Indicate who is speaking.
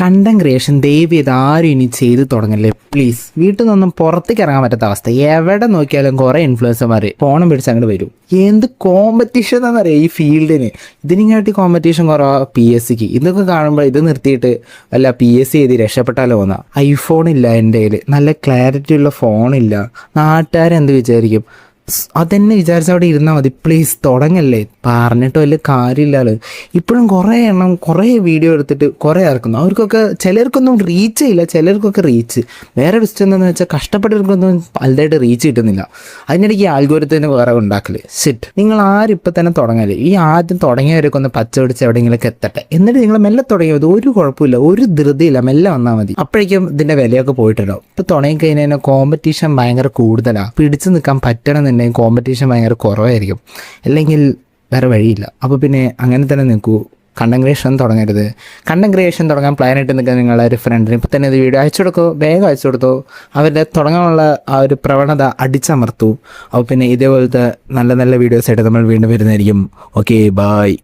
Speaker 1: Content creation ദയവ് ചെയ്ത് ആരും ഇനി ചെയ്ത് തുടങ്ങല്ലേ പ്ലീസ്. വീട്ടിൽ നിന്നൊന്നും പുറത്തേക്ക് ഇറങ്ങാൻ പറ്റാത്ത അവസ്ഥ. എവിടെ നോക്കിയാലും കുറേ ഇൻഫ്ലുവൻസർമാർ ഫോണും പിടിച്ച് അങ്ങോട്ട് വരും. എന്ത് കോമ്പറ്റീഷൻ എന്നാണെന്നറിയാം ഈ ഫീൽഡിന്. ഇതിനെക്കാട്ടി കോമ്പറ്റീഷൻ കുറവാ PSCക്ക്. ഇതൊക്കെ കാണുമ്പോൾ ഇത് നിർത്തിയിട്ട് വല്ല PSC എഴുതി രക്ഷപ്പെട്ടാലോ തോന്നാം. ഐഫോൺ ഇല്ല എൻ്റെ കയ്യിൽ, നല്ല ക്ലാരിറ്റി ഉള്ള ഫോണില്ല, നാട്ടുകാരെന്ത് വിചാരിക്കും? അതെന്നെ വിചാരിച്ച് അവിടെ ഇരുന്നാൽ മതി. പ്ലീസ് തുടങ്ങല്ലേ. പറഞ്ഞിട്ട് വലിയ കാര്യമില്ലല്ലോ. ഇപ്പോഴും കുറേ എണ്ണം കുറേ വീഡിയോ എടുത്തിട്ട് കുറേ ഇറക്കുന്നു. അവർക്കൊക്കെ ചിലർക്കൊന്നും റീച്ച് ഇല്ല, ചിലർക്കൊക്കെ റീച്ച്. വേറെ വിസ്റ്റ് എന്താണെന്ന് വെച്ചാൽ കഷ്ടപ്പെട്ടവർക്കൊന്നും വലുതായിട്ട് റീച്ച് കിട്ടുന്നില്ല. അതിനിടയ്ക്ക് ഈ ആൽഗോരിതത്തിന് വേറെ ഉണ്ടാക്കല് സിറ്റ്. നിങ്ങൾ ആരും ഇപ്പം തന്നെ തുടങ്ങല്ലേ. ഈ ആദ്യം തുടങ്ങിയവരൊക്കെ ഒന്ന് പച്ച പിടിച്ച് എവിടെയെങ്കിലൊക്കെ എത്തട്ടെ. എന്നിട്ട് നിങ്ങൾ മെല്ലെ തുടങ്ങിയത് ഒരു കുഴപ്പമില്ല, ഒരു ധൃതിയില്ല, മെല്ലെ വന്നാൽ മതി. അപ്പോഴേക്കും ഇതിൻ്റെ വിലയൊക്കെ പോയിട്ടുണ്ടാവും. ഇപ്പോൾ തുടങ്ങിക്കഴിഞ്ഞാൽ കോമ്പറ്റീഷൻ ഭയങ്കര കൂടുതലാണ്. പിടിച്ചു നിൽക്കാൻ പറ്റണമെന്നുണ്ടെങ്കിൽ കോമ്പറ്റീഷൻ ഭയങ്കര കുറവായിരിക്കും. അല്ലെങ്കിൽ വേറെ വഴിയില്ല. അപ്പോൾ പിന്നെ അങ്ങനെ തന്നെ നിൽക്കൂ. കണ്ടന്റ് ക്രിയേഷൻ തുടങ്ങരുത്. കണ്ടന്റ് ക്രിയേഷൻ തുടങ്ങാൻ പ്ലാനായിട്ട് നിൽക്കുക നിങ്ങളുടെ ഒരു ഫ്രണ്ടിന് ഇപ്പം തന്നെ ഇത് വീഡിയോ അയച്ചു കൊടുക്കോ, വേഗം അയച്ചു കൊടുത്തോ. അവരുടെ തുടങ്ങാനുള്ള ആ ഒരു പ്രവണത അടിച്ചമർത്തു. അപ്പോൾ പിന്നെ ഇതേപോലത്തെ നല്ല നല്ല വീഡിയോസായിട്ട് നമ്മൾ വീണ്ടും വരുന്നതായിരിക്കും. Okay, bye.